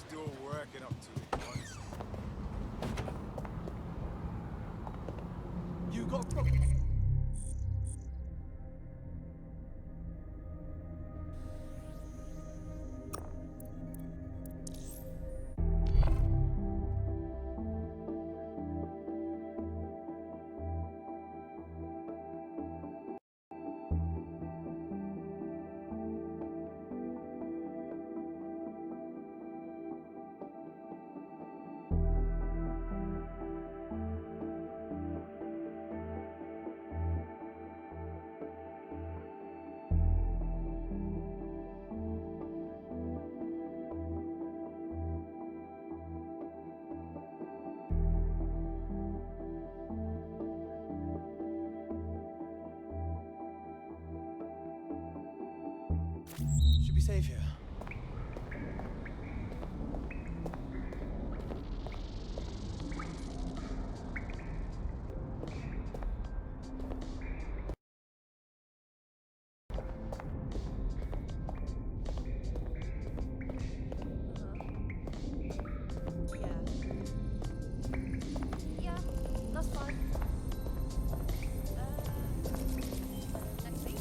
Still working up to it, honestly. You got a problem? Should be safe here. Yeah, that's fine. Next week?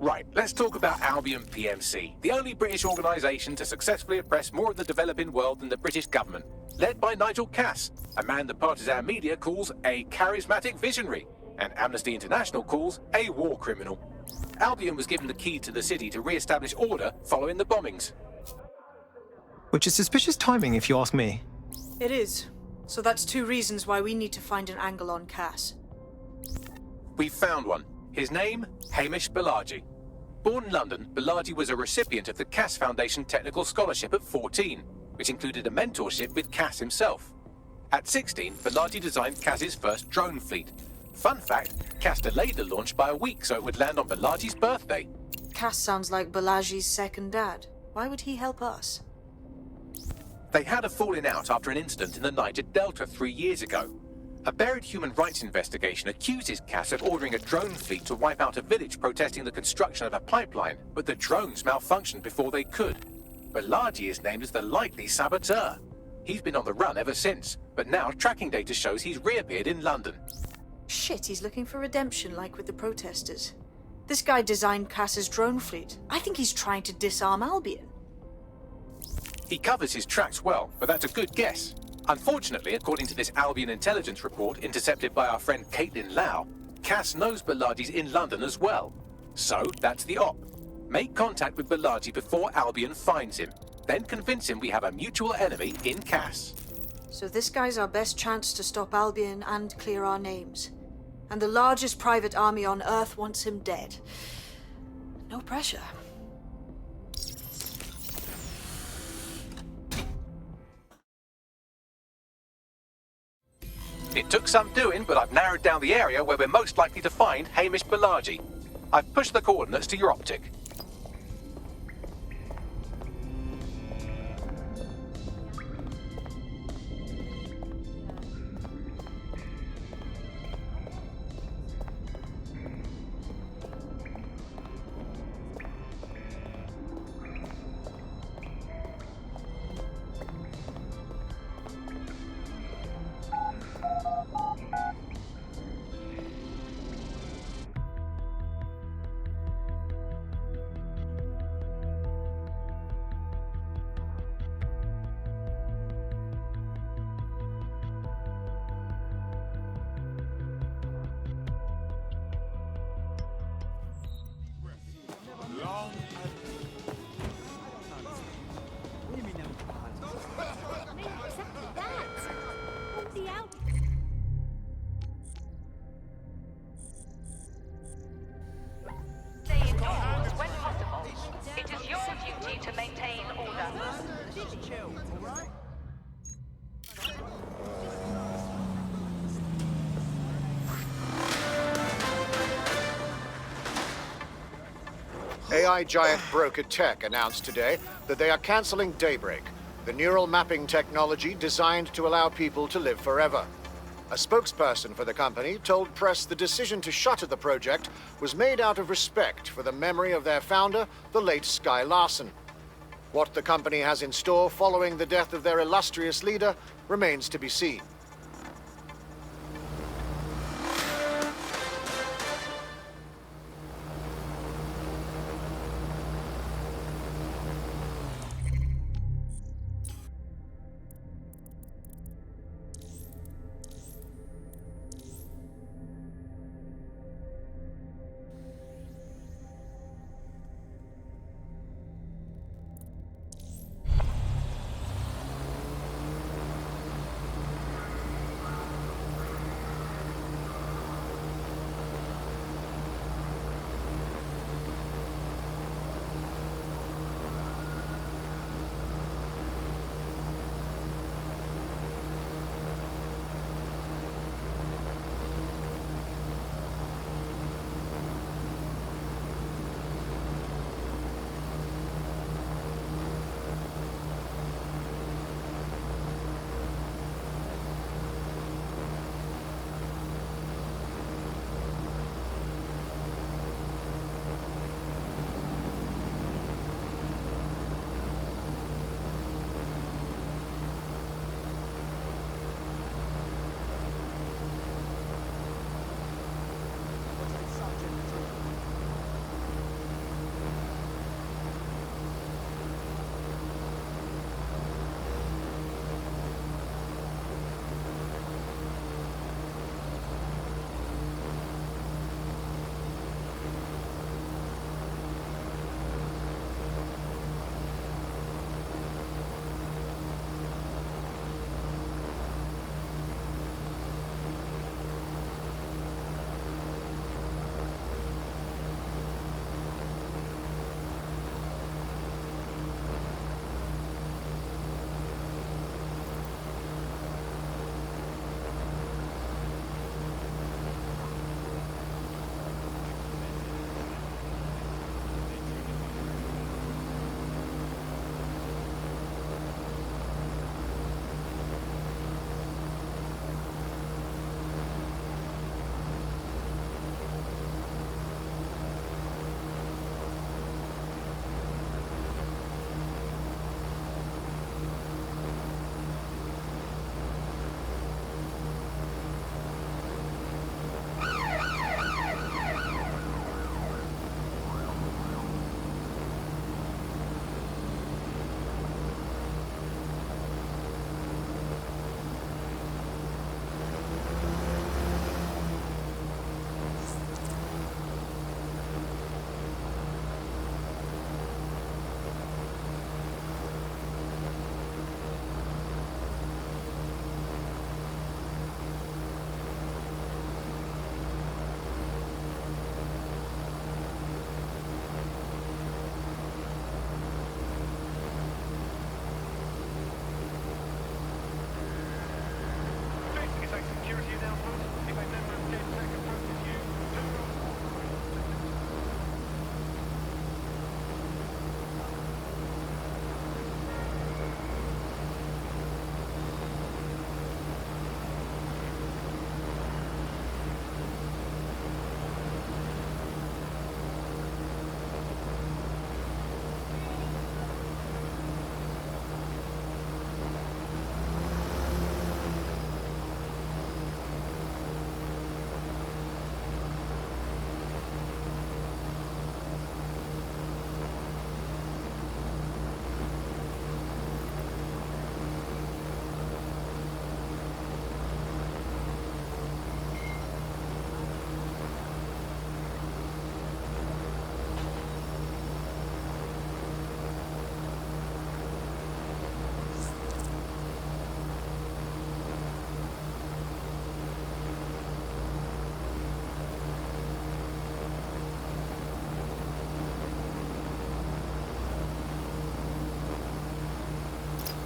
Right, let's talk about Albion PMC, the only British organisation to successfully oppress more of the developing world than the British government, led by Nigel Cass, a man the partisan media calls a charismatic visionary, and Amnesty International calls a war criminal. Albion was given the key to the city to re-establish order following the bombings. Which is suspicious timing, if you ask me. It is. So that's two reasons why we need to find an angle on Cass. We've found one. His name, Hamish Balaji. Born in London, Balaji was a recipient of the Cass Foundation Technical Scholarship at 14, which included a mentorship with Cass himself. At 16, Balaji designed Cass's first drone fleet. Fun fact, Cass delayed the launch by a week so it would land on Balaji's birthday. Cass sounds like Balaji's second dad. Why would he help us? They had a falling out after an incident in the Niger Delta 3 years ago. A buried human rights investigation accuses Cass of ordering a drone fleet to wipe out a village protesting the construction of a pipeline, but the drones malfunctioned before they could. Balaji is named as the likely saboteur. He's been on the run ever since, but now tracking data shows he's reappeared in London. Shit, he's looking for redemption like with the protesters. This guy designed Cass's drone fleet. I think he's trying to disarm Albion. He covers his tracks well, but that's a good guess. Unfortunately, according to this Albion intelligence report intercepted by our friend Caitlin Lau, Cass knows Balaji's in London as well. So, that's the op. Make contact with Balaji before Albion finds him. Then convince him we have a mutual enemy in Cass. So this guy's our best chance to stop Albion and clear our names. And the largest private army on Earth wants him dead. No pressure. It took some doing, but I've narrowed down the area where we're most likely to find Hamish Balaji. I've pushed the coordinates to your optic. to maintain order. AI giant Broker Tech announced today that they are canceling Daybreak, the neural mapping technology designed to allow people to live forever. A spokesperson for the company told press the decision to shutter the project was made out of respect for the memory of their founder, the late Sky Larson. What the company has in store following the death of their illustrious leader remains to be seen.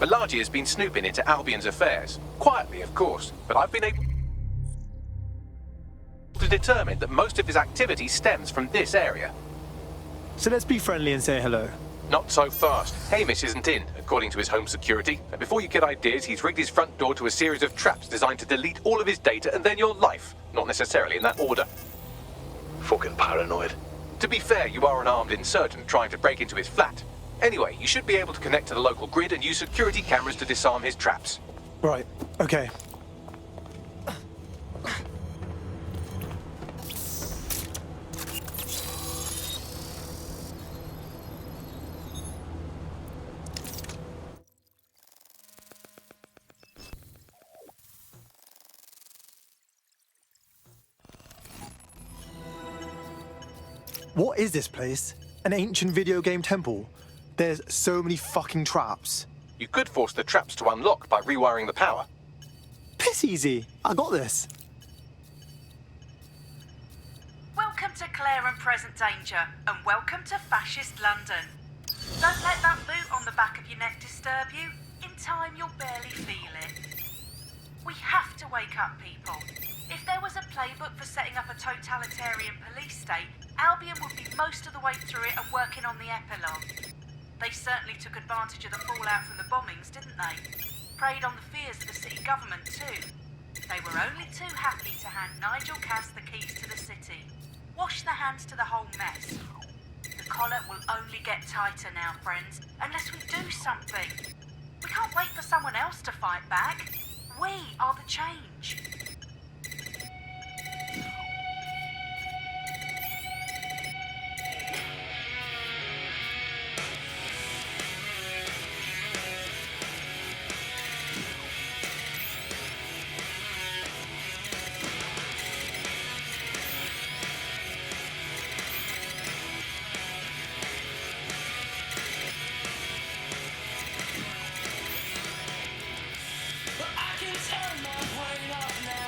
Balaji has been snooping into Albion's affairs. Quietly, of course, but I've been able to determine that most of his activity stems from this area. So let's be friendly and say hello. Not so fast. Hamish isn't in, according to his home security. And before you get ideas, he's rigged his front door to a series of traps designed to delete all of his data and then your life. Not necessarily in that order. Fucking paranoid. To be fair, you are an armed insurgent trying to break into his flat. Anyway, you should be able to connect to the local grid and use security cameras to disarm his traps. Right, okay. What is this place? An ancient video game temple? There's so many fucking traps. You could force the traps to unlock by rewiring the power. Piss easy. I got this. Welcome to Claire and Present Danger, and welcome to Fascist London. Don't let that boot on the back of your neck disturb you. In time, you'll barely feel it. We have to wake up, people. If there was a playbook for setting up a totalitarian police state, Albion would be most of the way through it and working on the epilogue. They certainly took advantage of the fallout from the bombings, didn't they? Preyed on the fears of the city government too. They were only too happy to hand Nigel Cass the keys to the city. Wash their hands to the whole mess. The collar will only get tighter now, friends, unless we do something. We can't wait for someone else to fight back. We are the change. I can turn my brain off now.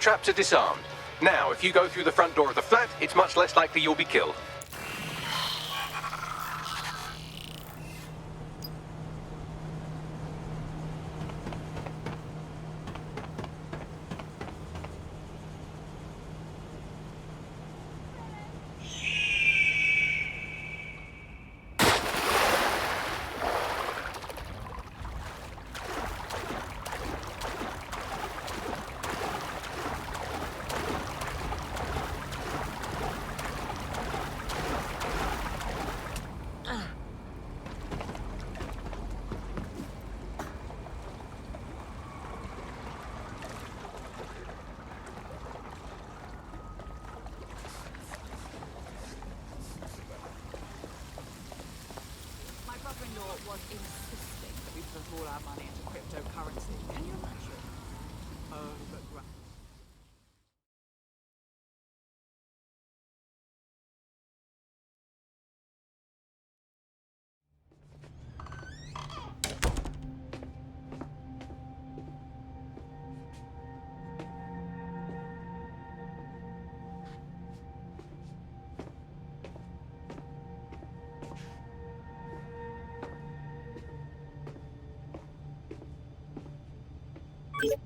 traps are disarmed. Now, if you go through the front door of the flat, it's much less likely you'll be killed. My brother-in-law was insisting that we put all our money into cryptocurrency. Can you imagine? Oh, but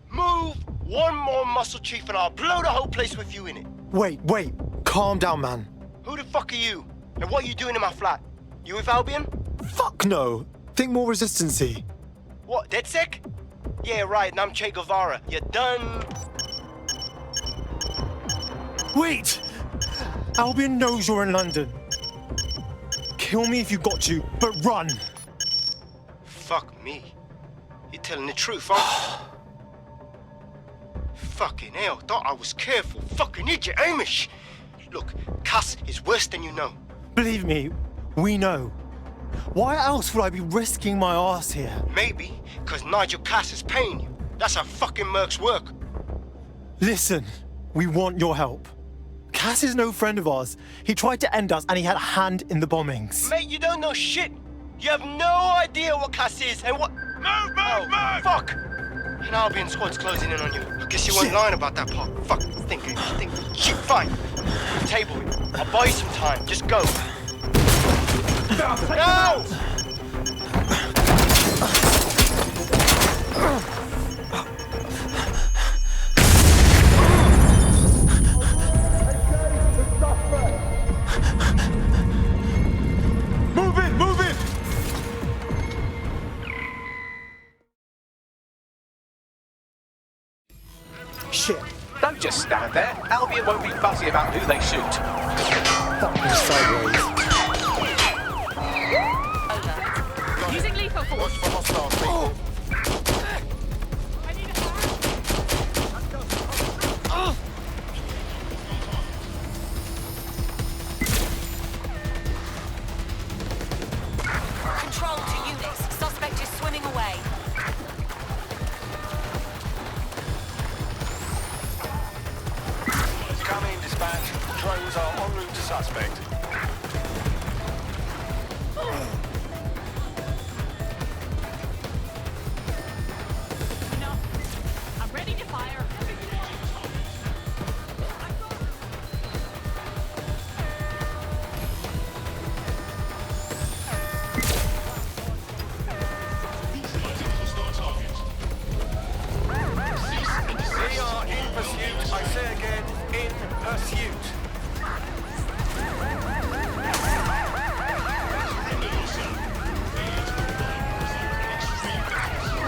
Move one more muscle, Chief, and I'll blow the whole place with you in it. Wait. Calm down, man. Who the fuck are you? And what are you doing in my flat? You with Albion? Fuck no. Think more resistancy. What, DedSec? Yeah, right, and I'm Che Guevara. You done? Wait! Albion knows you're in London. Kill me if you got to, but run! Fuck me. You're telling the truth, huh? Fucking hell, thought I was careful. Fucking idiot, Amish! Look, Cass is worse than you know. Believe me, we know. Why else would I be risking my ass here? Maybe, because Nigel Cass is paying you. That's how fucking mercs work. Listen, we want your help. Cass is no friend of ours. He tried to end us and he had a hand in the bombings. Mate, you don't know shit. You have no idea what Cass is and what... Move! Fuck! An Albion squad's closing in on you. I guess you weren't lying about that part. Fuck, think. Shit, fine. Table it. I'll buy you some time. Just go. No! Move it! Shit. Don't just stand there. Albion won't be fussy about who they shoot. Fucking sideways. using lethal force. Control to units. Suspect is swimming away. Incoming dispatch. Drones are en route to suspect. I'm ready to fire. We are in pursuit. I say again, in pursuit.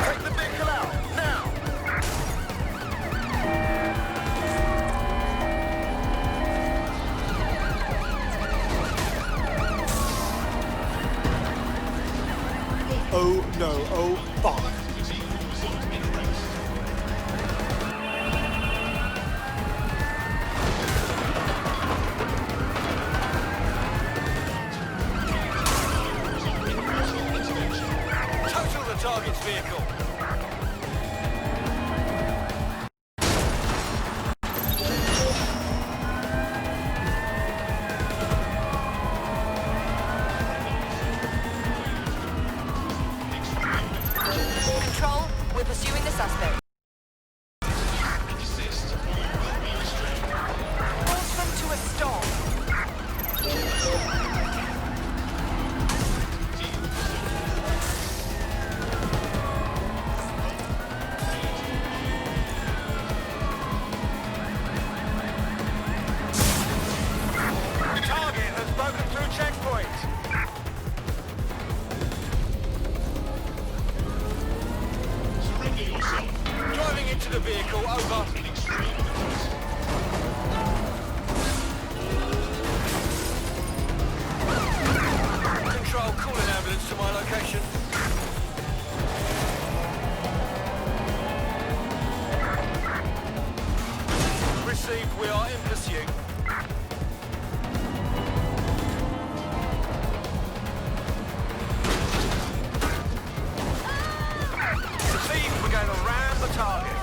Take the vehicle out, now! Oh no, oh fuck. Total the target's vehicle. to the vehicle, over. Control, call an ambulance to my location. Received, we are in pursuit. Received, we're going to ram the target.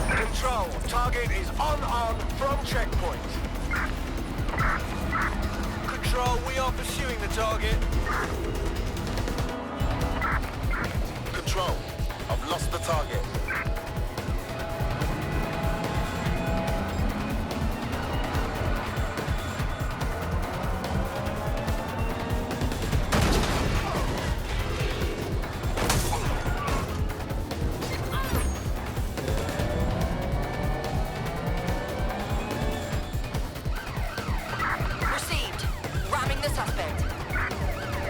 Control, target is on from checkpoint. Control, we are pursuing the target. Control, I've lost the target. Received. Ramming the suspect.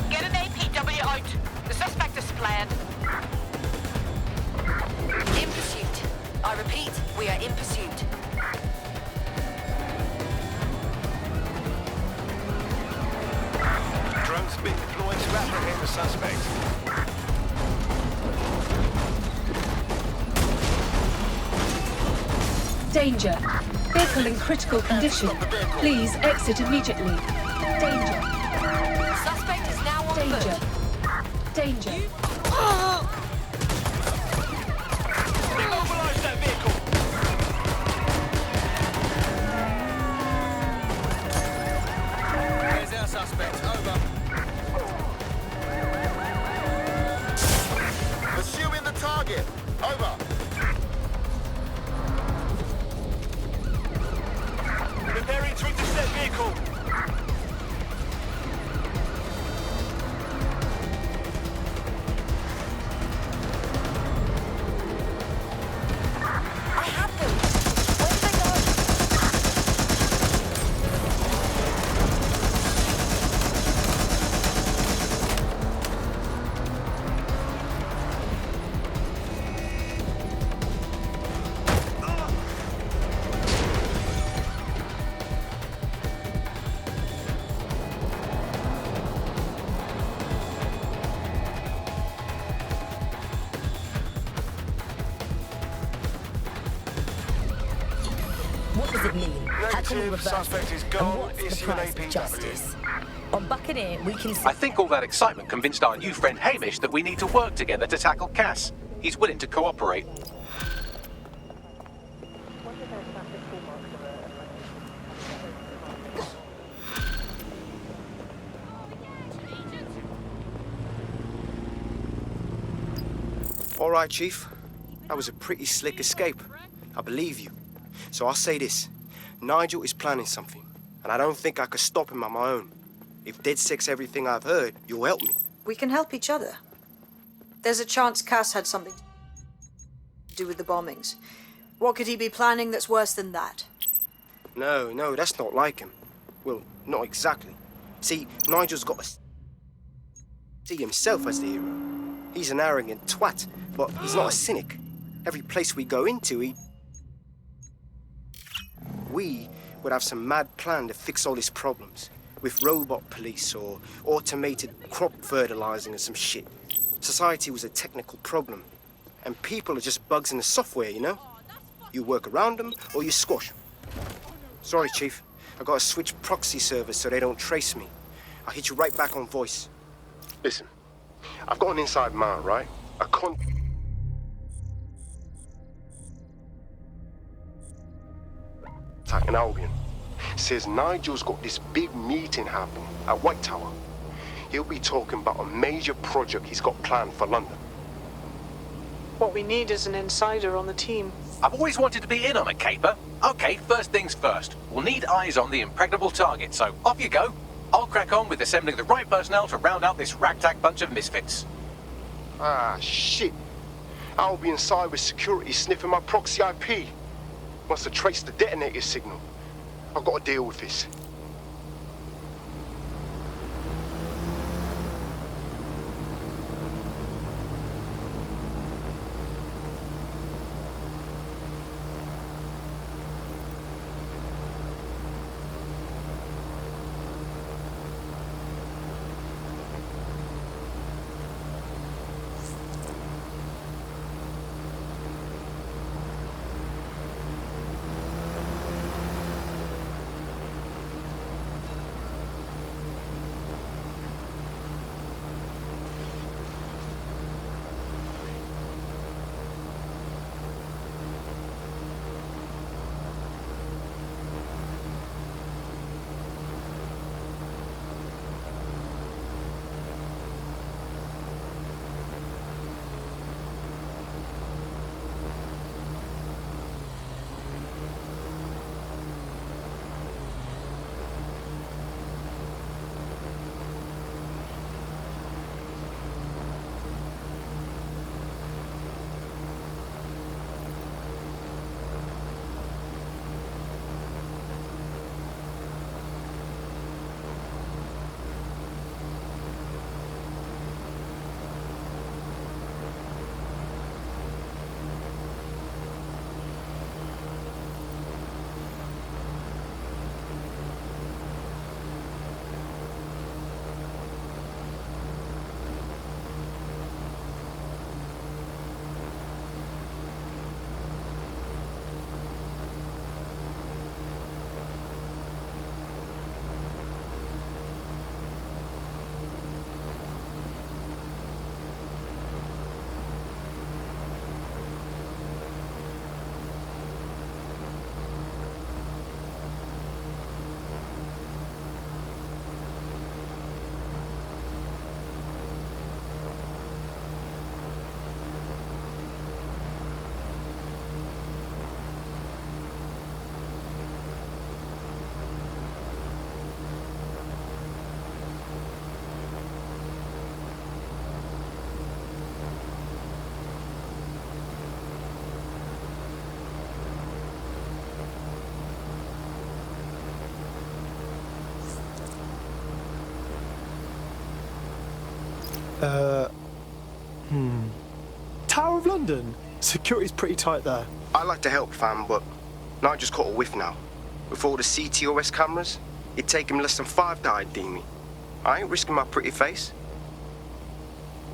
Get an APW out. The suspect is fled. In pursuit. I repeat, we are in pursuit. Drone's been deployed to apprehend the suspect. Danger. Vehicle in critical condition. Please exit immediately. Danger. Suspect is now on Danger. foot. Danger. Immobilize that vehicle. There's our suspect, over. Pursuing the target. Over. Preparing to intercept vehicle. I have them. Where did they go? What does it mean? How can we Negative, reverse suspect is it? gone. And what's Issue the an price of APW. justice? On Buccaneer, we can see... I think all that excitement convinced our new friend Hamish that we need to work together to tackle Cass. He's willing to cooperate. All right, Chief. That was a pretty slick escape. I believe you. So I'll say this. Nigel is planning something, and I don't think I could stop him on my own. If DedSec's everything I've heard, you'll help me. We can help each other. There's a chance Cass had something to do with the bombings. What could he be planning that's worse than that? No, that's not like him. Well, not exactly. See, Nigel's got to see himself as the hero. He's an arrogant twat, but he's not a cynic. Every place we go into, we would have some mad plan to fix all his problems. With robot police or automated crop fertilizing and some shit. Society was a technical problem. And people are just bugs in the software, you know? You work around them or you squash them. Sorry, Chief. I gotta switch proxy servers so they don't trace me. I'll hit you right back on voice. Listen, I've got an inside man, right? A contact in Albion. Says Nigel's got this big meeting happening at White Tower. He'll be talking about a major project he's got planned for London. What we need is an insider on the team. I've always wanted to be in on a caper. Okay, first things first. We'll need eyes on the impregnable target, so off you go. I'll crack on with assembling the right personnel to round out this ragtag bunch of misfits. Ah, shit. Albion cyber security sniffing my proxy IP. Must have traced the detonator signal. I've got to deal with this. Tower of London. Security's pretty tight there. I like to help, fam, but Nigel's caught a whiff now. With all the CTOS cameras, it'd take him less than 5 to ID me. I ain't risking my pretty face.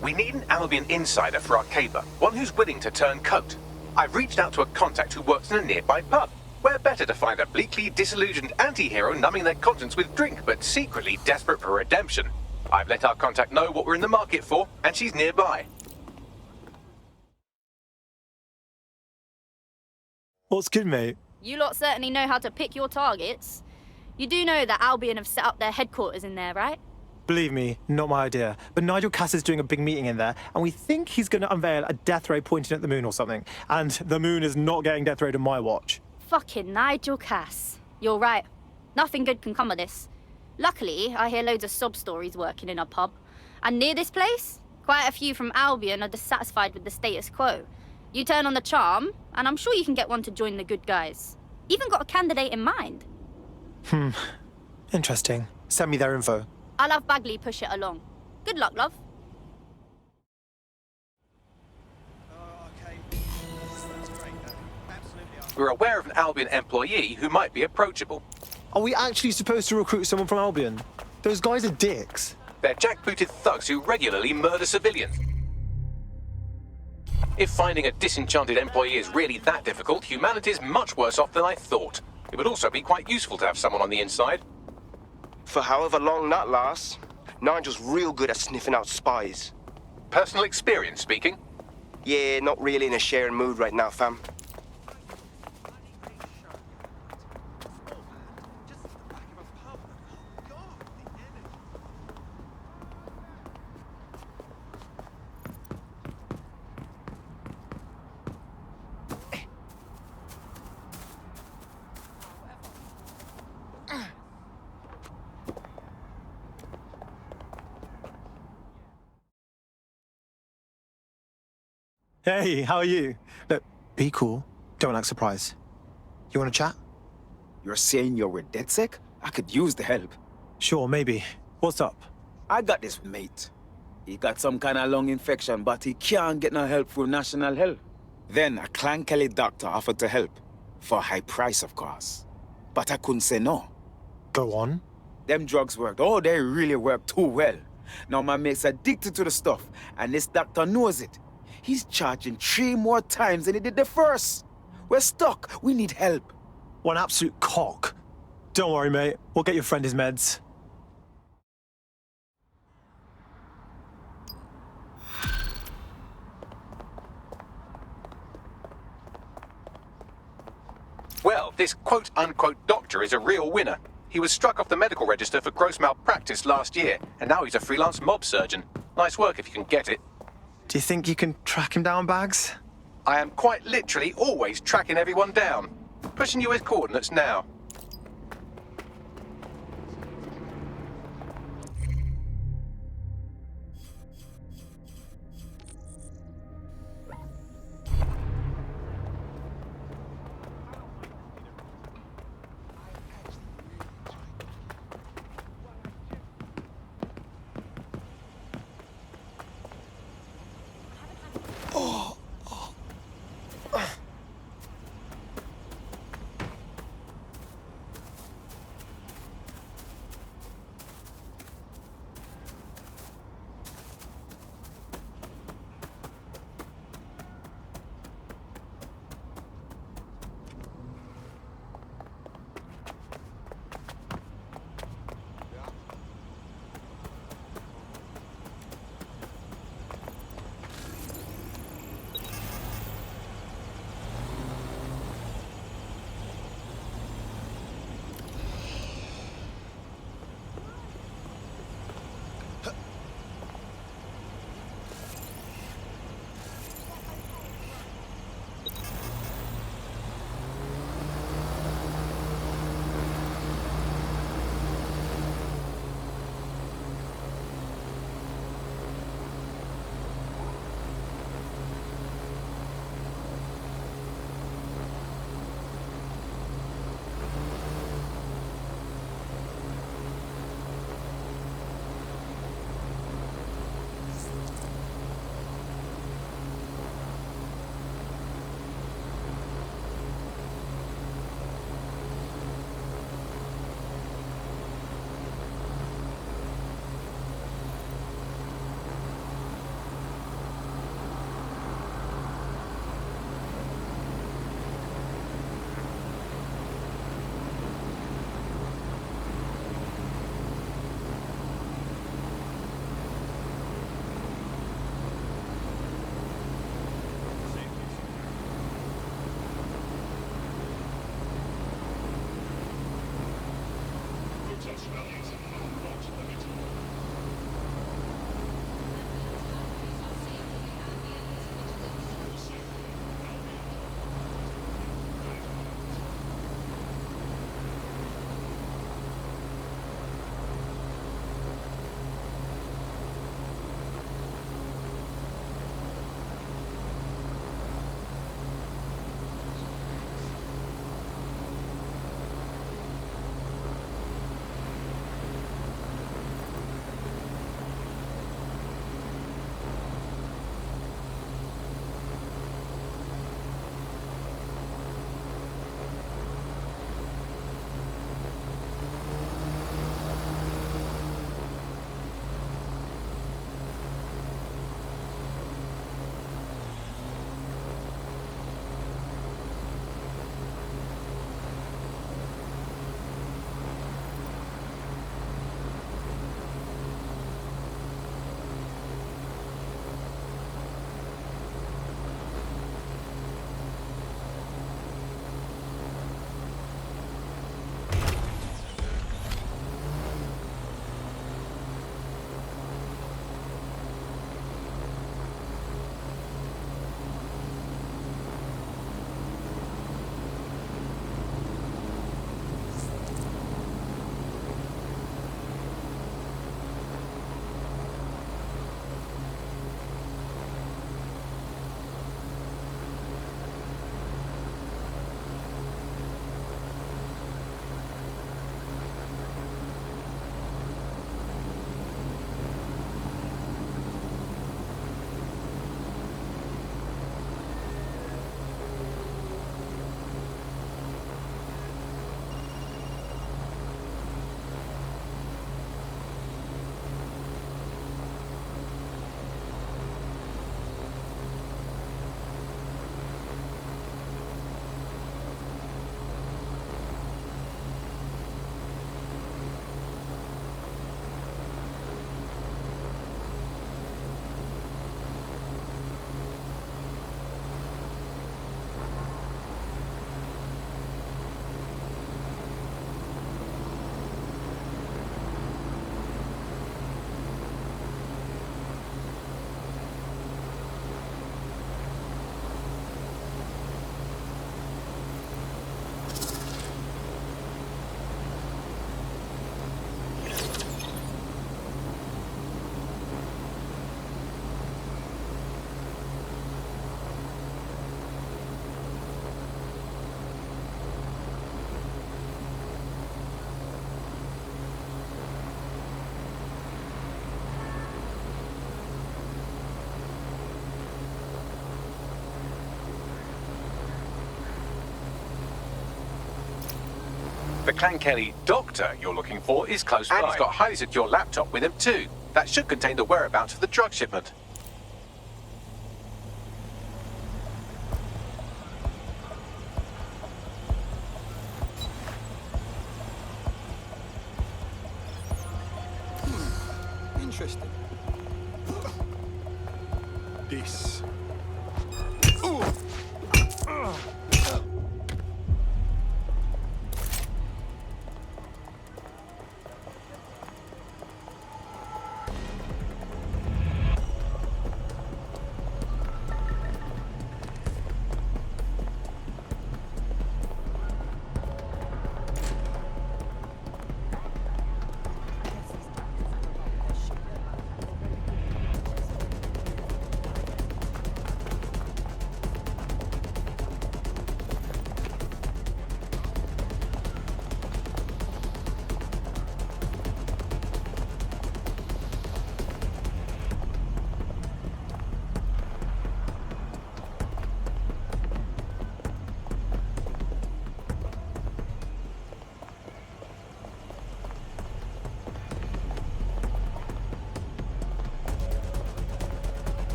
We need an Albion insider for our caper, one who's willing to turn coat. I've reached out to a contact who works in a nearby pub. Where better to find a bleakly disillusioned anti-hero numbing their conscience with drink, but secretly desperate for redemption. I've let our contact know what we're in the market for, and she's nearby. What's good, mate? You lot certainly know how to pick your targets. You do know that Albion have set up their headquarters in there, right? Believe me, not my idea. But Nigel Cass is doing a big meeting in there, and we think he's going to unveil a death ray pointing at the moon or something. And the moon is not getting death rayed on my watch. Fucking Nigel Cass. You're right. Nothing good can come of this. Luckily, I hear loads of sob stories working in a pub. And near this place, quite a few from Albion are dissatisfied with the status quo. You turn on the charm, and I'm sure you can get one to join the good guys. Even got a candidate in mind. Interesting. Send me their info. I'll have Bagley push it along. Good luck, love. We're aware of an Albion employee who might be approachable. Are we actually supposed to recruit someone from Albion? Those guys are dicks. They're jackbooted thugs who regularly murder civilians. If finding a disenchanted employee is really that difficult, humanity's much worse off than I thought. It would also be quite useful to have someone on the inside. For however long that lasts, Nigel's real good at sniffing out spies. Personal experience speaking? Yeah, not really in a sharing mood right now, fam. Hey, how are you? Look, be cool. Don't act surprised. You want to chat? You're saying you were dead sick? I could use the help. Sure, maybe. What's up? I got this mate. He got some kind of lung infection, but he can't get no help through National Health. Then a Clan Kelly doctor offered to help. For a high price, of course. But I couldn't say no. Go on. Them drugs worked. Oh, they really worked too well. Now my mate's addicted to the stuff, and this doctor knows it. He's charging 3 more times than he did the first. We're stuck. We need help. What an absolute cock. Don't worry, mate. We'll get your friend his meds. Well, this quote-unquote doctor is a real winner. He was struck off the medical register for gross malpractice last year, and now he's a freelance mob surgeon. Nice work if you can get it. Do you think you can track him down, Bags? I am quite literally always tracking everyone down. Pushing you his coordinates now. The Clan Kelly doctor you're looking for is close by. And he's got a highly secure laptop with him too. That should contain the whereabouts of the drug shipment. Interesting. This.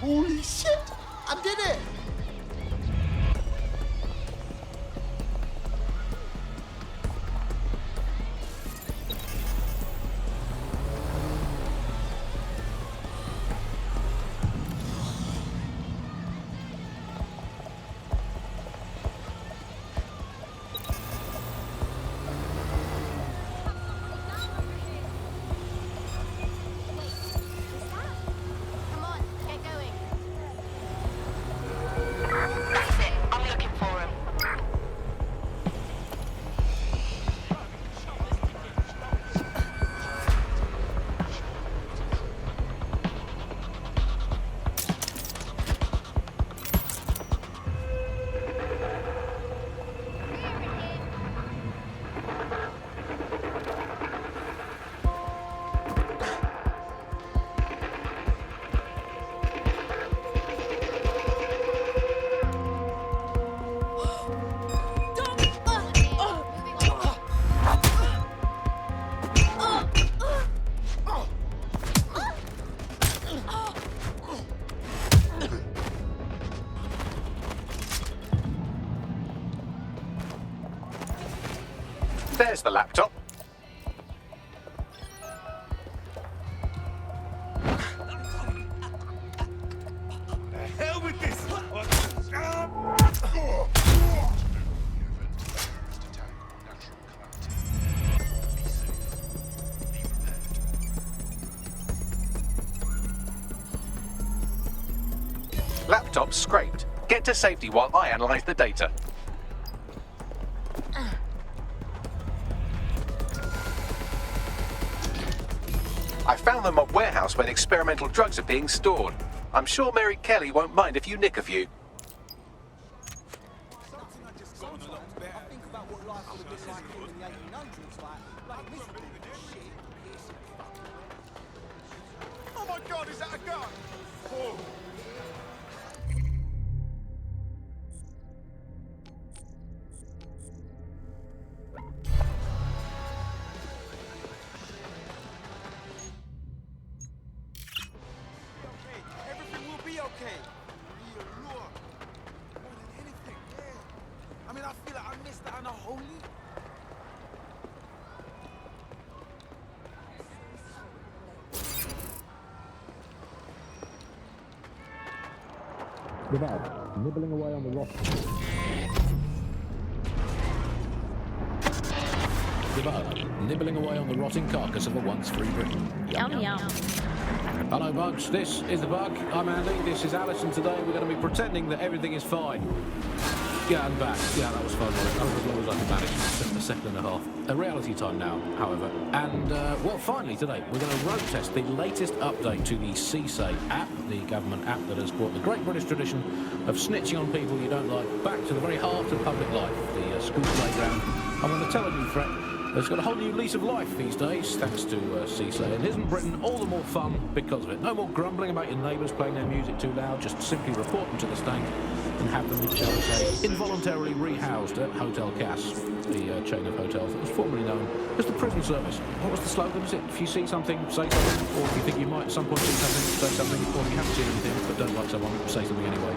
Holy shit! I did it! There's the laptop. The hell with this! Laptop scraped. Get to safety while I analyze the data. I found the mob warehouse where the experimental drugs are being stored. I'm sure Mary Kelly won't mind if you nick a few. Oh my god, is that a gun? Whoa. Everything will be okay. Be a lure. More than anything, yeah. I mean, I feel like I missed out on a holy. The bug, nibbling away on the rock. The bug, nibbling away on the rotting carcass of a once free Britain. Yum yum. Hello, Bugs. This is the Bug. I'm Andy. This is Alice, and today we're going to be pretending that everything is fine. Yeah, I'm back. Yeah, that was fun. That was as long as I could manage. Just a second and a half. A reality time now, however. And, well, finally today, we're going to road test the latest update to the CSAY app, the government app that has brought the great British tradition of snitching on people you don't like back to the very heart of public life, the school playground. I'm going to tell a new threat. It's got a whole new lease of life these days, thanks to CSAY, and isn't Britain all the more fun because of it? No more grumbling about your neighbours playing their music too loud, just simply report them to the state and have them, shall we say, involuntarily rehoused at Hotel Cass, the chain of hotels that was formerly known as the prison service. What was the slogan? Was it, if you see something, say something, or if you think you might at some point see something, say something, or if you haven't seen anything but don't like someone, say something anyway.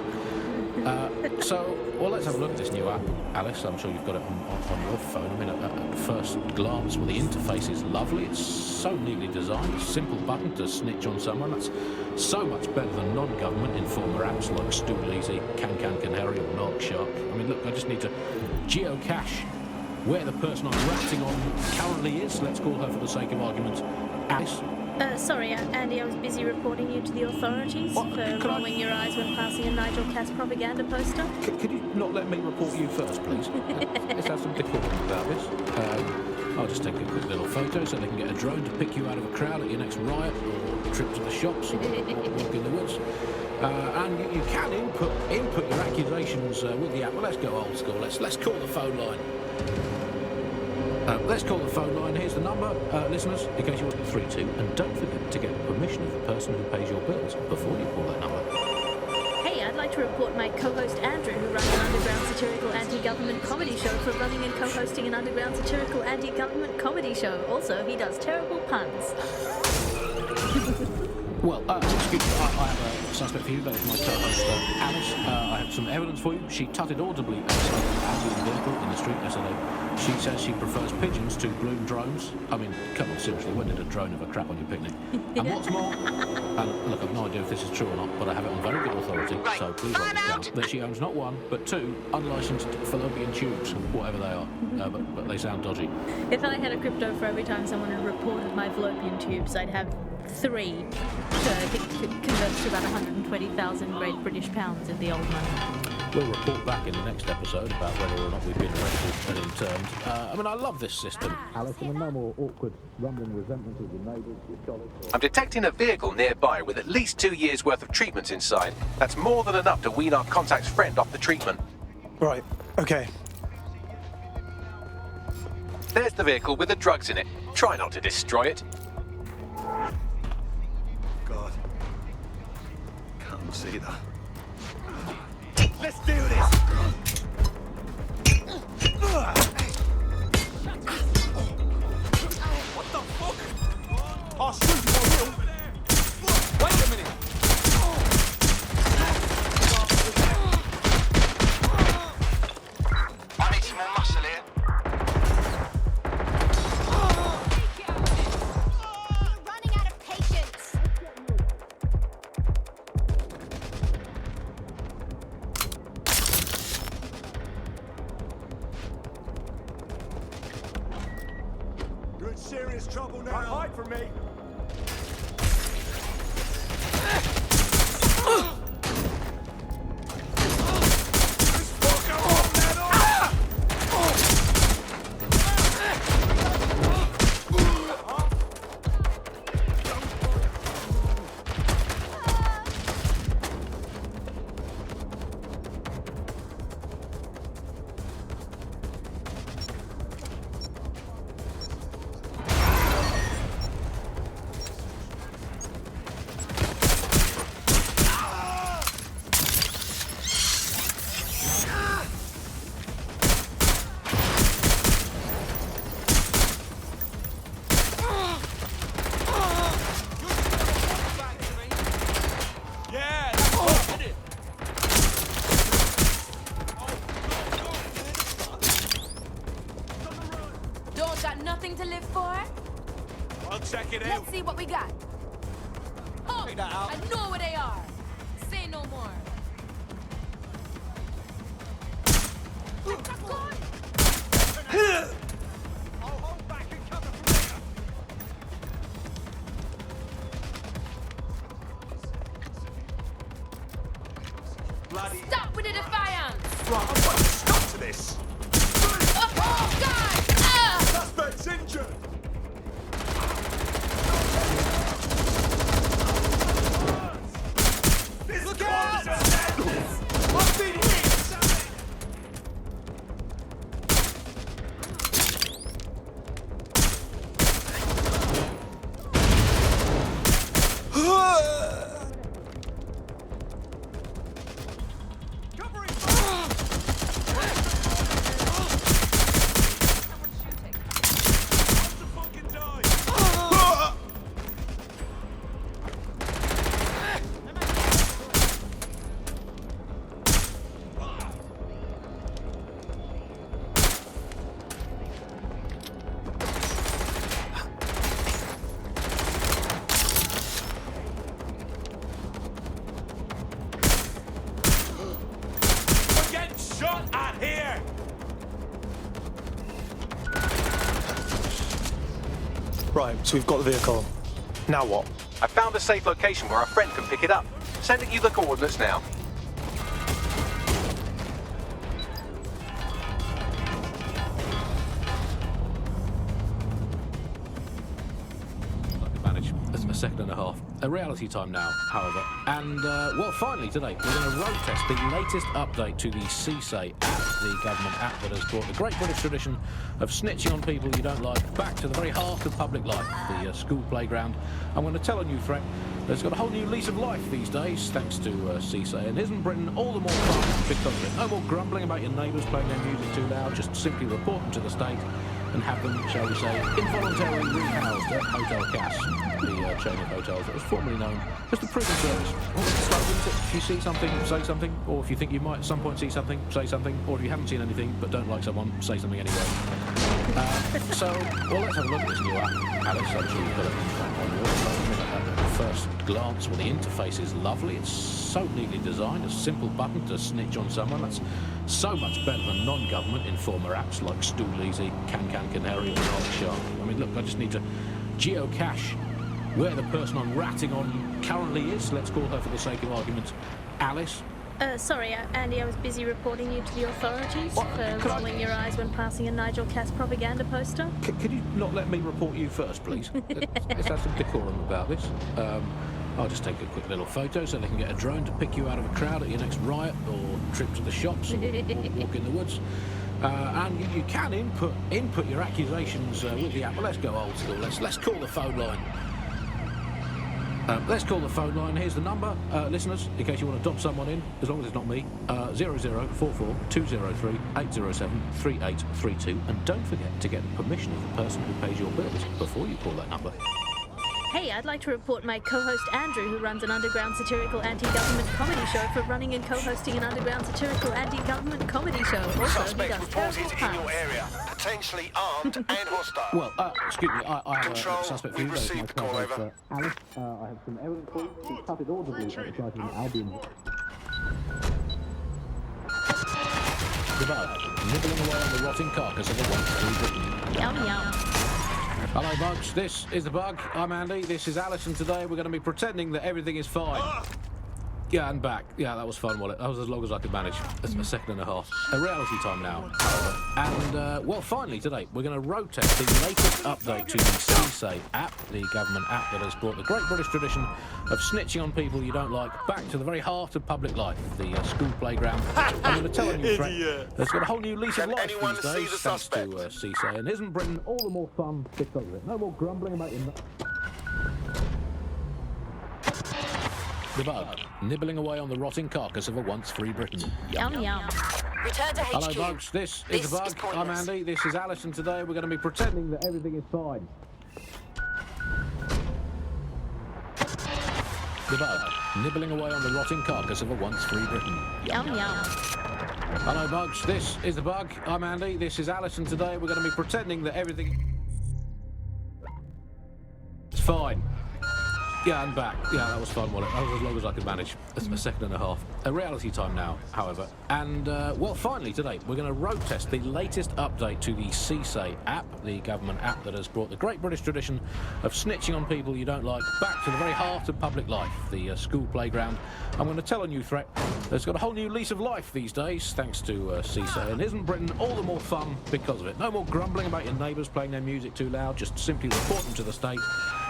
Well, let's have a look at this new app. Alice, I'm sure you've got it on your phone. I mean, at first glance, well, the interface is lovely. It's so neatly designed. A simple button to snitch on someone. That's so much better than non-government informer apps like Stool Easy, Can Canary, or Narc Shark. I mean, look, I just need to geocache where the person I'm ratting on currently is. Let's call her, for the sake of argument, Alice. Sorry, Andy, I was busy reporting you to the authorities for rolling your eyes when passing a Nigel Cass propaganda poster. Could you not let me report you first, please? Let's have some decorum about this. I'll just take a quick little photo so they can get a drone to pick you out of a crowd at your next riot or trip to the shops or walk in the woods. And you can input your accusations with the app. Well, let's go old school. Let's call the phone line. Let's call the phone line. Here's the number, listeners, in case you want to 32. And don't forget to get permission of the person who pays your bills before you call that number. Hey, I'd like to report my co-host Andrew, who runs an underground satirical anti-government comedy show, for running and co-hosting an underground satirical anti-government comedy show. Also, he does terrible puns. Well, excuse me, I have a suspect for you. That is my co-host, Alice. I have some evidence for you. She tutted audibly at an ambulance vehicle in the street yesterday. She says she prefers pigeons to balloon drones. I mean, come on, seriously, when did a drone ever crap on your picnic? And what's more, and look, I've no idea if this is true or not, but I have it on very good authority, so please write this down, that she owns not one, but two unlicensed fallopian tubes, whatever they are, but they sound dodgy. If I had a crypto for every time someone had reported my fallopian tubes, I'd have 3, which I think converts to about 120,000 Great British pounds in the old money. We'll report back in the next episode about whether or not we've been arrested and interned. I mean, I love this system. Alice, and no more awkward, rumbling resentment of your neighbours, your colleagues. I'm detecting a vehicle nearby with at least 2 years' worth of treatments inside. That's more than enough to wean our contact's friend off the treatment. Right, okay. There's the vehicle with the drugs in it. Try not to destroy it. God. Can't see that. Let's do this! What the fuck? I'll shoot you for real. Wait a minute. I need some more muscle here. Running out of patience. You're in serious trouble now. Don't hide from me. Don't got nothing to live for? I'll check it out. Let's see what we got. Oh, Check that out. I know where they are. Say no more. Stop with the defiance! Right, I'm fucking stuck to this. Oh, God! Suspect's injured. Look out! I've been hit! Shot at here! Right, so we've got the vehicle. Now what? I found a safe location where our friend can pick it up. Sending you the coordinates now. Manage a second and a half. A reality time now, however. And, well, finally today, we're going to road test the latest update to the CSA app, the government app that has brought the great British tradition of snitching on people you don't like back to the very heart of public life, the school playground. I'm going to tell a new threat that's got a whole new lease of life these days, thanks to CSA. And isn't Britain all the more fun because of it? No more grumbling about your neighbours playing their music too loud, just simply report them to the state and have them, shall we say, involuntarily rehoused at Hotel Cass, the chain of hotels that was formerly known as the prison service. All the slogans that if you see something, say something, or if you think you might at some point see something, say something, or if you haven't seen anything but don't like someone, say something anyway. So, well, let's have a look at this new app. Alice, I'm sure you've got it on your phone. At first glance, well, the interface is lovely. It's so neatly designed, a simple button to snitch on someone. That's so much better than non-government informer apps like Stool Easy, Can Canary, or North Shark. I mean, look, I just need to geocache where the person I'm ratting on currently is. Let's call her, for the sake of argument, Alice. Sorry, Andy, I was busy reporting you to the authorities for rolling your eyes when passing a Nigel Cass propaganda poster. Could you not let me report you first, please? Let's have some decorum about this. I'll just take a quick little photo so they can get a drone to pick you out of a crowd at your next riot or trip to the shops or walk in the woods. And you can input your accusations with the app. Well, let's go old school. Let's call the phone line. Let's call the phone line. Here's the number, listeners, in case you want to dob someone in, as long as it's not me. 0044 203 807 3832. And don't forget to get the permission of the person who pays your bills before you call that number. Hey, I'd like to report my co-host Andrew, who runs an underground satirical anti-government comedy show, for running and co-hosting an underground satirical anti-government comedy show. Also, Suspect he does reported terrible in your puns. area, potentially armed and hostile. Well, excuse me, I have Control, a suspect for we you. There's received my call co-host, over. Alice. I have some evidence for you. She shouted audibly at the sight of an Albion. The bug, nibbling away on the rotting carcass of a once Britain. Yum, yum. Hello, Bugs. This is the Bug. I'm Andy. This is Alice, and today we're going to be pretending that everything is fine. Yeah, and back. Yeah, that was fun, wasn't it? That was as long as I could manage. That's a second and a half. A reality time now, however. And, well, finally, today, we're going to road test the latest update to the CSA app, the government app that has brought the great British tradition of snitching on people you don't like back to the very heart of public life, the school playground. I'm going to tell a new threat that's got a whole new lease of life these days, thanks to CSA. And isn't Britain all the more fun because of it? No more grumbling about your... The Bug, nibbling away on the rotting carcass of a once free Britain. Yum, yum. Return to HQ. Hello, Bugs. This is the Bug. I'm Andy. This is Alice, and today we're going to be pretending that everything is fine. The Bug, nibbling away on the rotting carcass of a once free Britain. Yum, yum. Hello, Bugs. This is the Bug. I'm Andy. This is Alice, and today we're going to be pretending that everything is fine. Yeah, I'm back. Yeah, that was fun, wasn't it? That was as long as I could manage. That's a second and a half. A reality time now, however. And, well, finally today, we're going to road test the latest update to the CSAY app, the government app that has brought the great British tradition of snitching on people you don't like back to the very heart of public life, the school playground. I'm going to tell a new threat that's got a whole new lease of life these days, thanks to CSAY. And isn't Britain all the more fun because of it? No more grumbling about your neighbours playing their music too loud, just simply report them to the state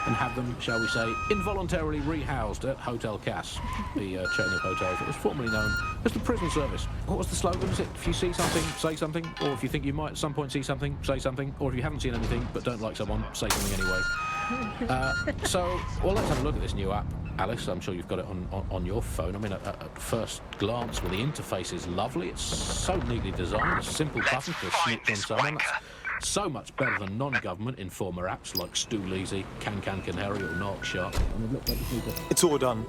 and have them, shall we say, involuntarily rehoused at Hotel Cass, the chain of hotels that was formerly known as the prison service. What was the slogan? Was it, if you see something, say something, or if you think you might at some point see something, say something, or if you haven't seen anything but don't like someone, say something anyway. Well, let's have a look at this new app. Alice, I'm sure you've got it on your phone. I mean, at first glance, well, the interface is lovely. It's so neatly designed, a simple button to snitch on someone. That's so much better than non-government informer apps like Stool-Easy, Canary or Narc Shark. It's all done.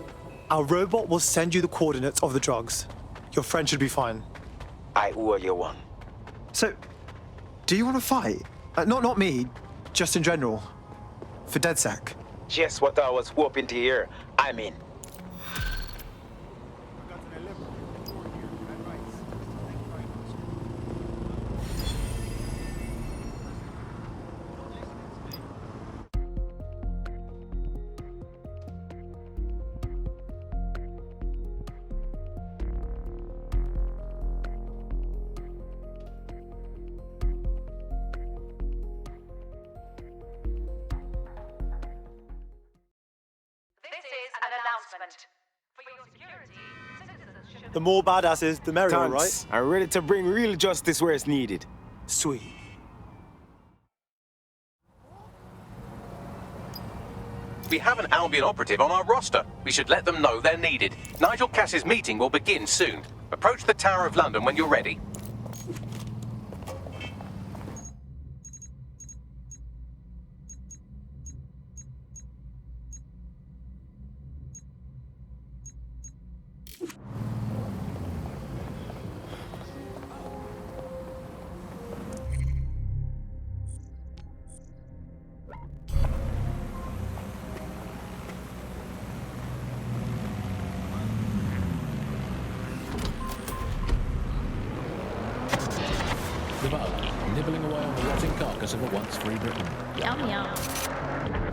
Our robot will send you the coordinates of the drugs. Your friend should be fine. I owe you one. So, do you want to fight? Not me, just in general. For DedSec. Just what I was hoping to hear. I'm in. The more badasses, the merrier, right? I'm ready to bring real justice where it's needed. Sweet. We have an Albion operative on our roster. We should let them know they're needed. Nigel Cass's meeting will begin soon. Approach the Tower of London when you're ready. The bug, nibbling away on the rotting carcass of a once-free Britain. Yum yum.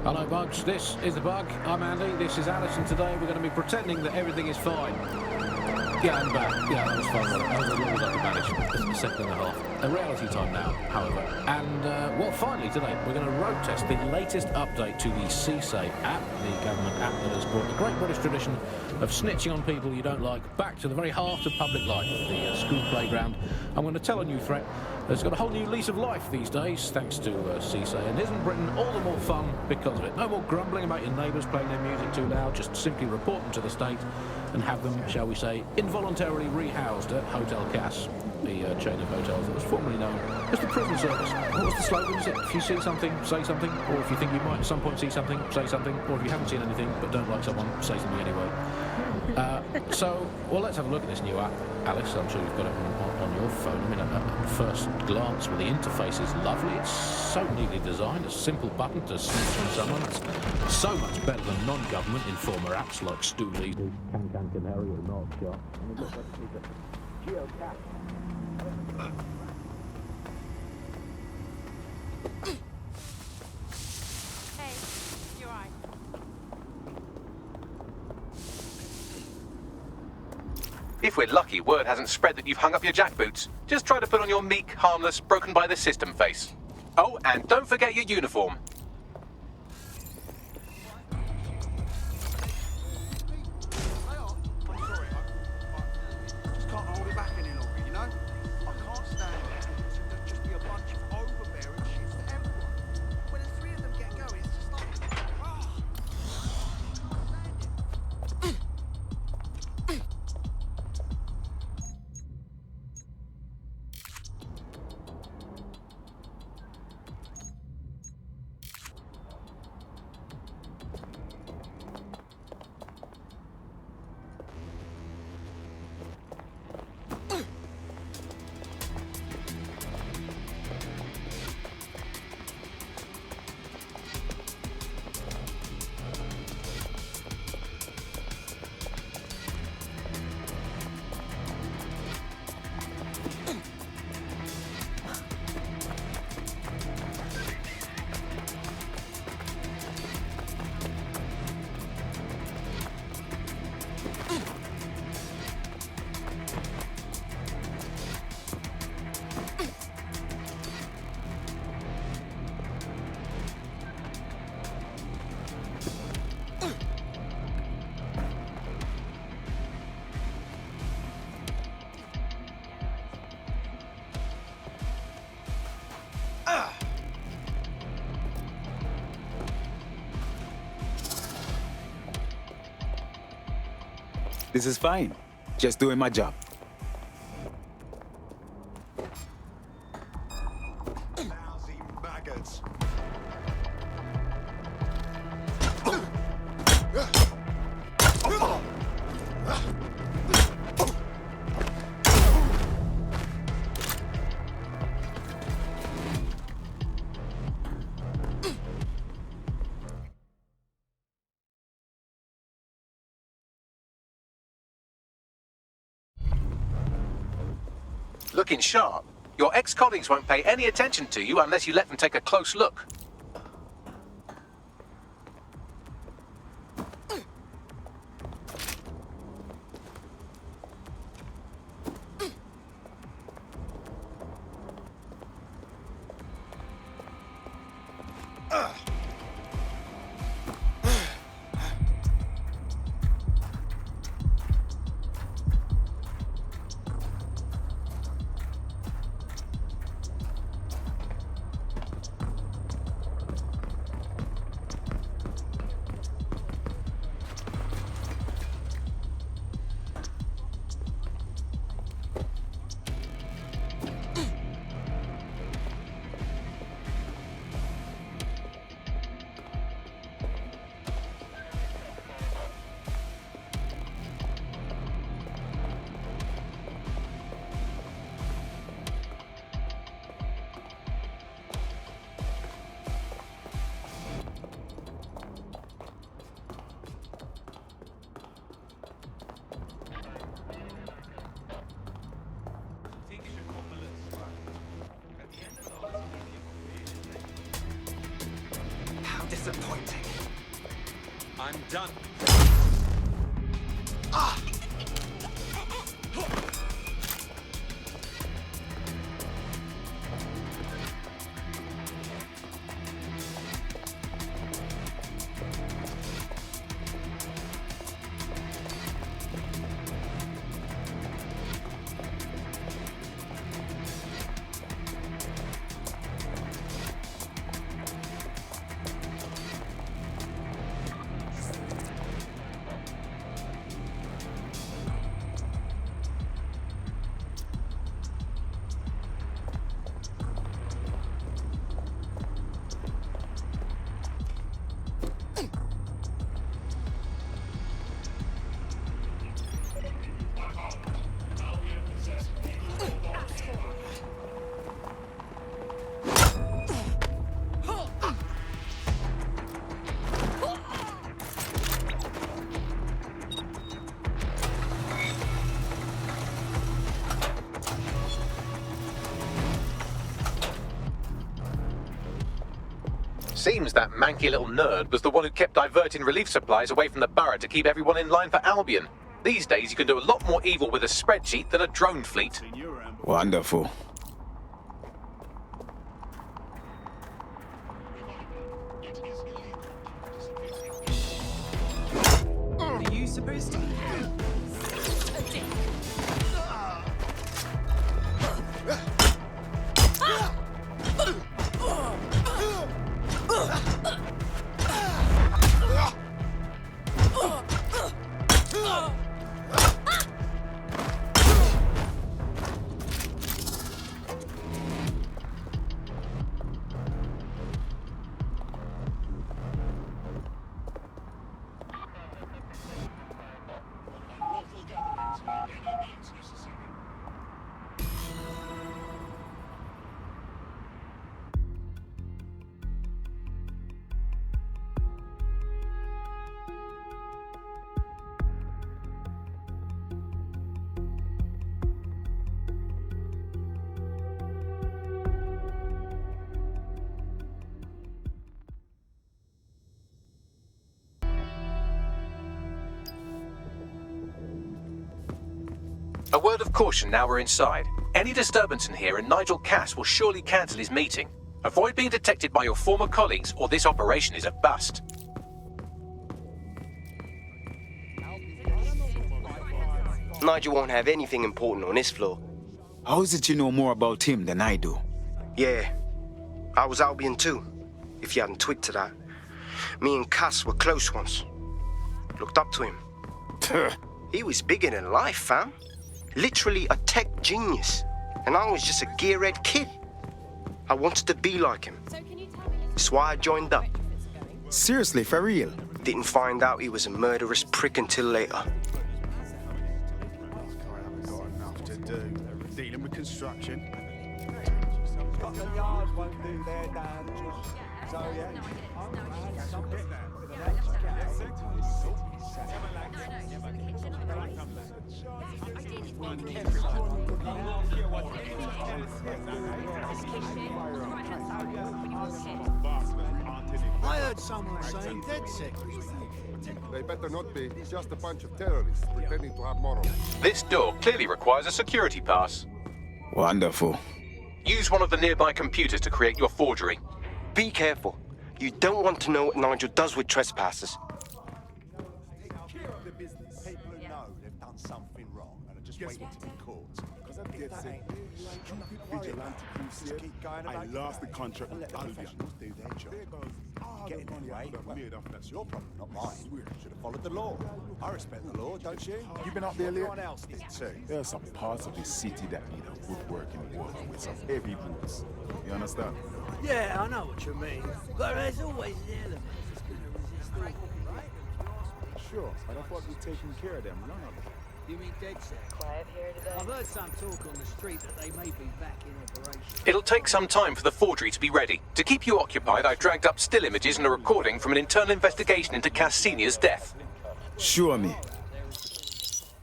Hello, Bugs. This is the Bug. I'm Andy. This is Alice, and today we're going to be pretending that everything is fine. Yeah, I'm back. Yeah, that was fun, wasn't it? That was as long as I could manage. It's a second and a half. A reality time now, however. And, well, finally today, we're going to road test the latest update to the CSAY app, the government app that has brought the great British tradition of snitching on people you don't like back to the very heart of public life, the school playground. I'm going to tell a new threat that's got a whole new lease of life these days, thanks to CSAY. And isn't Britain all the more fun because of it? No more grumbling about your neighbours playing their music too loud, just simply report them to the state and have them, shall we say, involuntarily rehoused at Hotel Cass, the chain of hotels that was formerly known as the prison service. What was the slogan? Was it, if you see something, say something, or if you think you might at some point see something, say something, or if you haven't seen anything but don't like someone, say something anyway. Well, let's have a look at this new app. Alice, I'm sure you've got it on your phone. I mean, at first glance, well, the interface is lovely. It's so neatly designed, a simple button to snitch on someone. It's so much better than non-government informer apps like Stool-Easy, Canary or Narc Shark. Hey, you're right. If we're lucky, word hasn't spread that you've hung up your jackboots. Just try to put on your meek, harmless, broken by the system face. Oh, and don't forget your uniform. Just can't hold it back any longer, you know? I can't stand it to just be a bunch of overbearing shits to everyone. When the three of them get going, it's just like, This is fine. Just doing my job. Lousy maggots. Looking sharp. Your ex-colleagues won't pay any attention to you unless you let them take a close look. Disappointing. I'm done. Seems that manky little nerd was the one who kept diverting relief supplies away from the borough to keep everyone in line for Albion. These days you can do a lot more evil with a spreadsheet than a drone fleet. Wonderful. Are you supposed to? A word of caution now we're inside. Any disturbance in here and Nigel Cass will surely cancel his meeting. Avoid being detected by your former colleagues or this operation is a bust. Nigel won't have anything important on this floor. How is it you know more about him than I do? Yeah. I was Albion too, if you hadn't twigged to that. Me and Cass were close once. Looked up to him. He was bigger than life, fam. Literally a tech genius. And I was just a gearhead kid. I wanted to be like him. That's why I joined up. Seriously, for real? Didn't find out he was a murderous prick until later. Dealing with construction. I heard someone saying DedSec was there. They better not be. It's just a bunch of terrorists pretending to have morals. This door clearly requires a security pass. Wonderful. Use one of the nearby computers to create your forgery. Be careful. You don't want to know what Nigel does with trespassers. People who know they've done something wrong and are just waiting to be caught. Just keep going. I lost the contract with Albion. Do their job. Getting money that's your problem, not mine. Should have followed the law. I respect the law, don't you? You been up there, Leo? Everyone else did too. There are some parts of this city that need a woodworking worker with some heavy boots. You understand? Yeah, I know what you mean. But there's always an element that's going to resist all. Sure, but I thought we'd taken care of them, none of them. You mean DedSec? Quiet here today. I've heard some talk on the street that they may be back in operation. It'll take some time for the forgery to be ready. To keep you occupied, I've dragged up still images and a recording from an internal investigation into Cass Senior's death. Show me.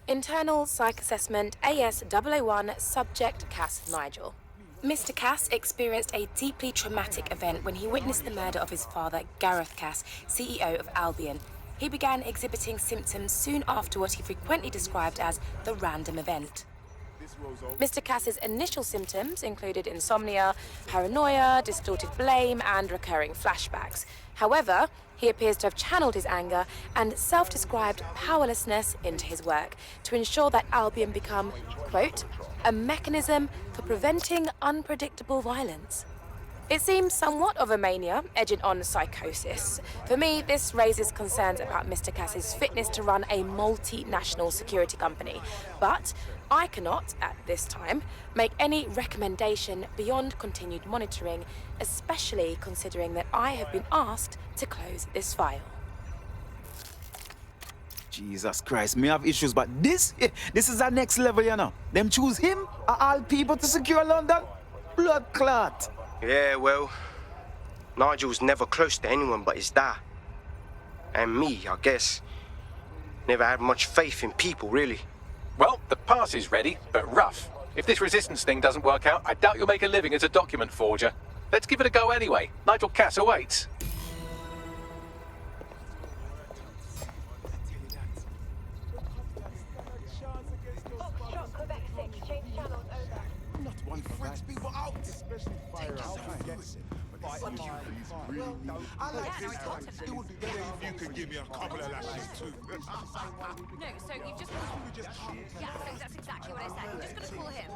Internal Psych Assessment AS-001, Subject Cass Nigel. Mr. Cass experienced a deeply traumatic event when he witnessed the murder of his father, Gareth Cass, CEO of Albion. He began exhibiting symptoms soon after what he frequently described as the random event. Mr. Cass's initial symptoms included insomnia, paranoia, distorted blame, and recurring flashbacks. However, he appears to have channeled his anger and self-described powerlessness into his work to ensure that Albion become, quote, a mechanism for preventing unpredictable violence. It seems somewhat of a mania, edging on psychosis. For me, this raises concerns about Mr. Cass's fitness to run a multinational security company. But I cannot, at this time, make any recommendation beyond continued monitoring, especially considering that I have been asked to close this file. Jesus Christ, me have issues, but this is our next level, you know. Them choose him, of all people, to secure London? Blood clot. Yeah, well, Nigel's never close to anyone but his dad. And me, I guess. Never had much faith in people, really. Well, the pass is ready, but rough. If this resistance thing doesn't work out, I doubt you'll make a living as a document forger. Let's give it a go anyway. Nigel Cass awaits. Not one freaks people out. Especially fire out who gets it. I like this. It would be better if you could give me a couple of lashes too. No, so you've just... Yeah, so that's exactly what I said. You're just gonna call him.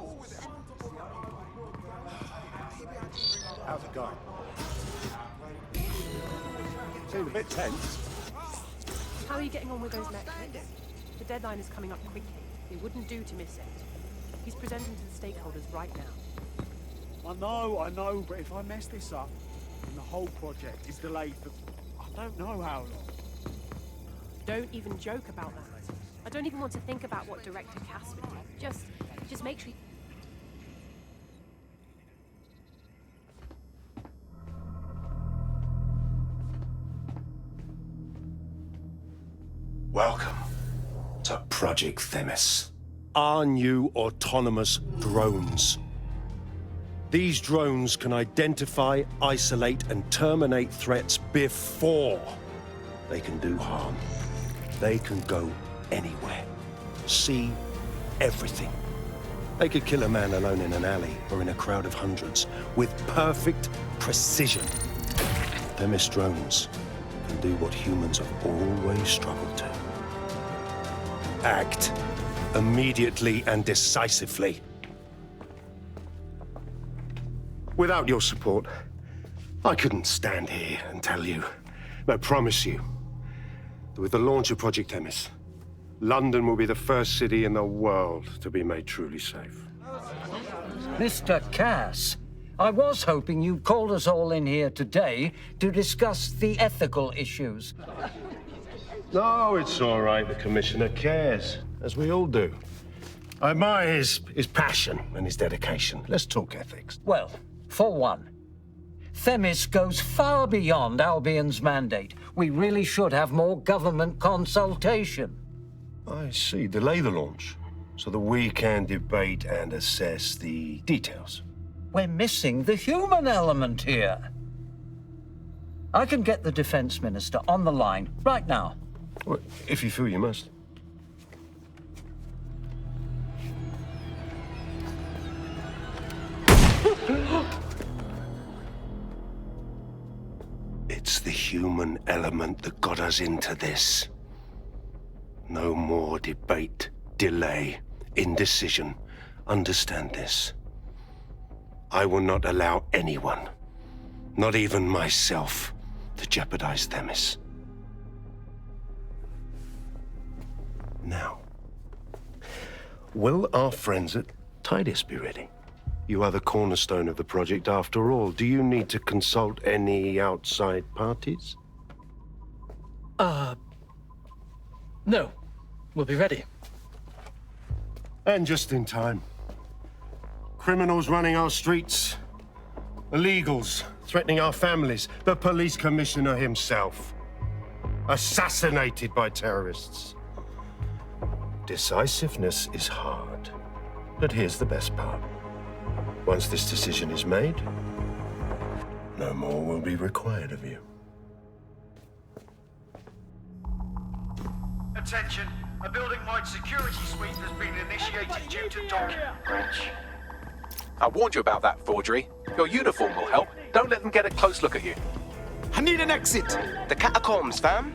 How's it going? Seems a bit tense. How are you getting on with those metrics? The deadline is coming up quickly. It wouldn't do to miss it. He's presenting to the stakeholders right now. I know, but if I mess this up, and the whole project is delayed for I don't know how long. Don't even joke about that. I don't even want to think about what Director Cass would do. Just make sure. Welcome to Project Themis. Our new autonomous drones. These drones can identify, isolate, and terminate threats before they can do harm. They can go anywhere, see everything. They could kill a man alone in an alley or in a crowd of hundreds with perfect precision. Themis drones can do what humans have always struggled to. Act immediately and decisively. Without your support, I couldn't stand here and tell you, but promise you, that with the launch of Project Themis, London will be the first city in the world to be made truly safe. Mr. Cass, I was hoping you called us all in here today to discuss the ethical issues. No, it's all right. The Commissioner cares, as we all do. I admire his passion and his dedication. Let's talk ethics. Well, for one, Themis goes far beyond Albion's mandate. We really should have more government consultation. I see. Delay the launch so that we can debate and assess the details. We're missing the human element here. I can get the Defense Minister on the line right now. Well, if you feel you must. It's the human element that got us into this. No more debate, delay, indecision. Understand this. I will not allow anyone, not even myself, to jeopardize Themis. Now, will our friends at Tidus be ready? You are the cornerstone of the project after all. Do you need to consult any outside parties? No. We'll be ready. And just in time. Criminals running our streets. Illegals threatening our families. The police commissioner himself. Assassinated by terrorists. Decisiveness is hard. But here's the best part. Once this decision is made, no more will be required of you. Attention, a building-wide security sweep has been initiated due to document breach. I warned you about that forgery. Your uniform will help. Don't let them get a close look at you. I need an exit. The catacombs, fam.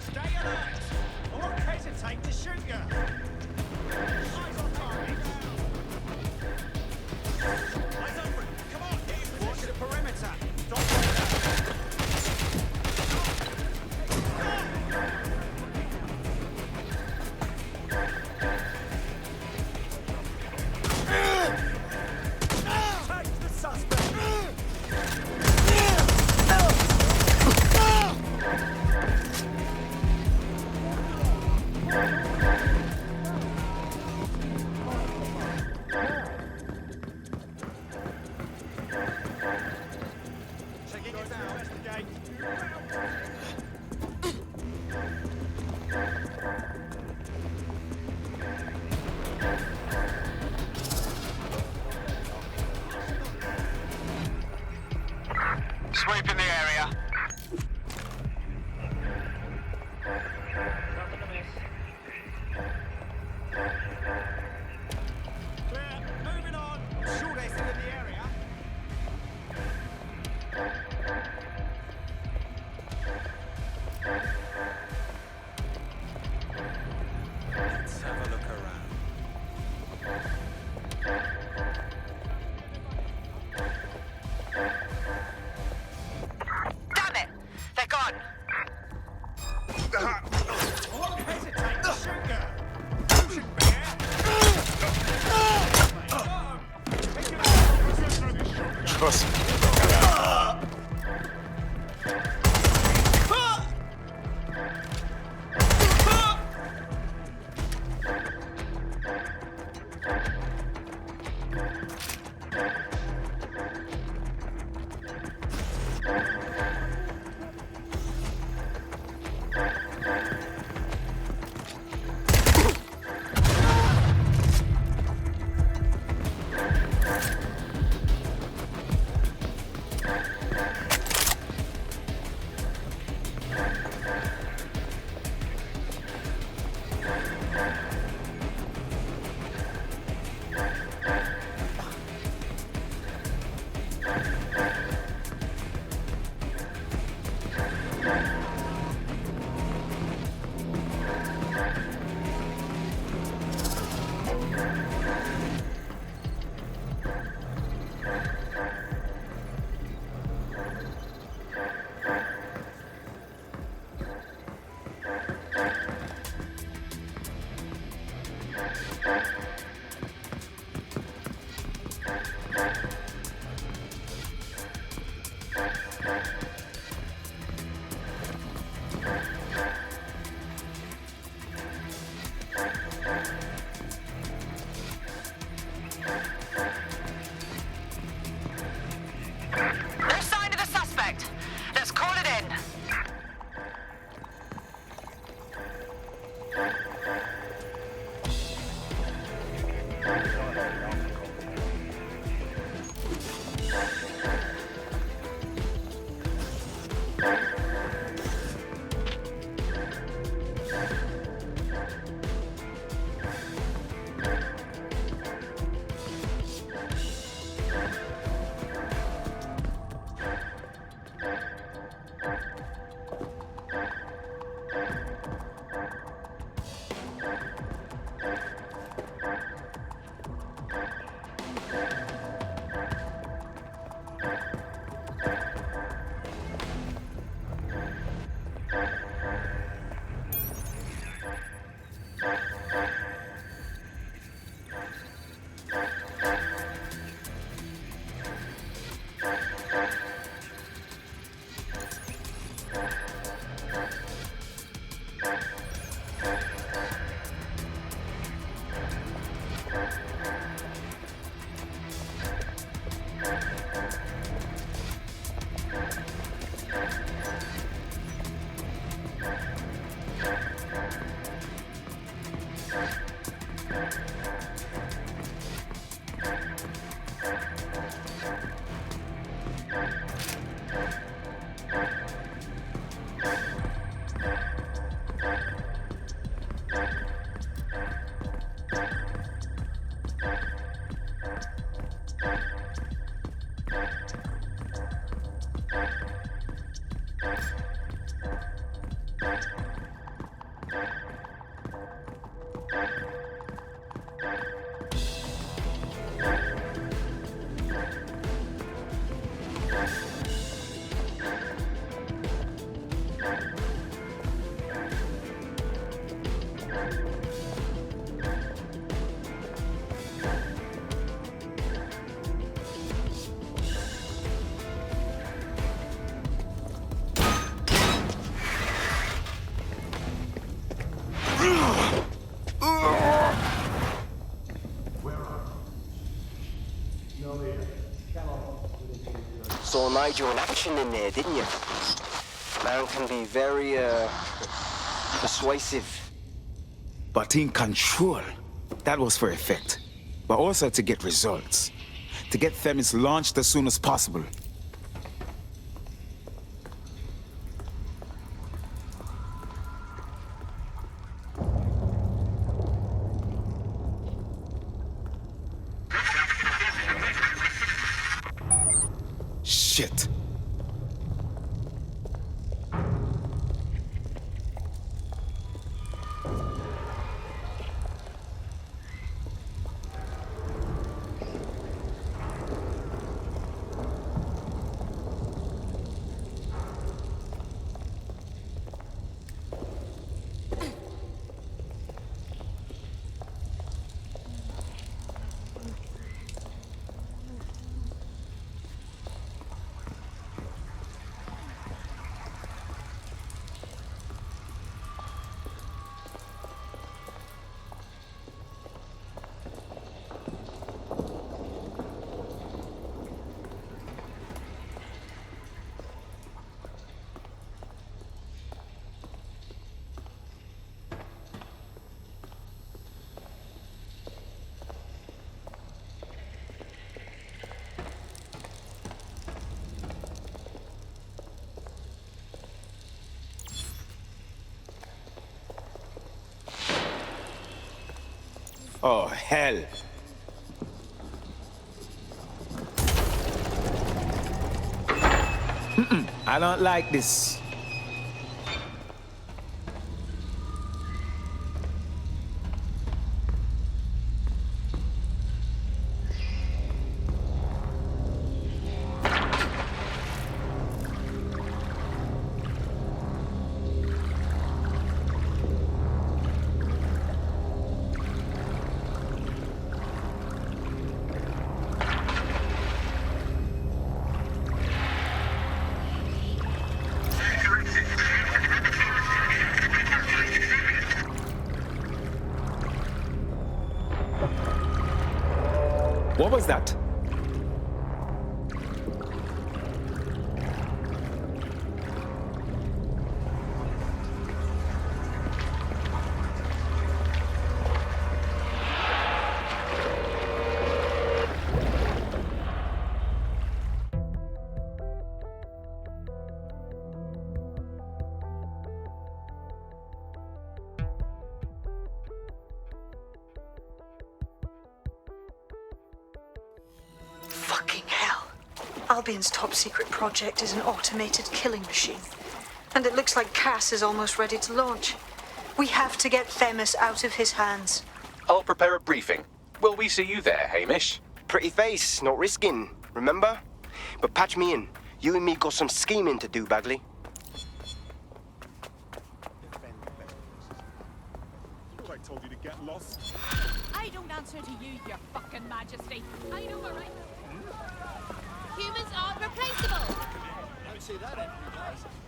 Stay alert! I won't hesitate to shoot you! Saw Nigel in action in there, didn't you? Man can be very, persuasive. But in control, that was for effect. But also to get results. To get Themis launched as soon as possible. Shit. Oh, hell. I don't like this. What was that? Albion's top secret project is an automated killing machine. And it looks like Cass is almost ready to launch. We have to get Themis out of his hands. I'll prepare a briefing. Will we see you there, Hamish? Pretty face, not risking, remember? But patch me in. You and me got some scheming to do, Bagley. I told you to get lost. I don't answer to you, your fucking majesty. I know, all right? Humans aren't replaceable. Don't say that every day.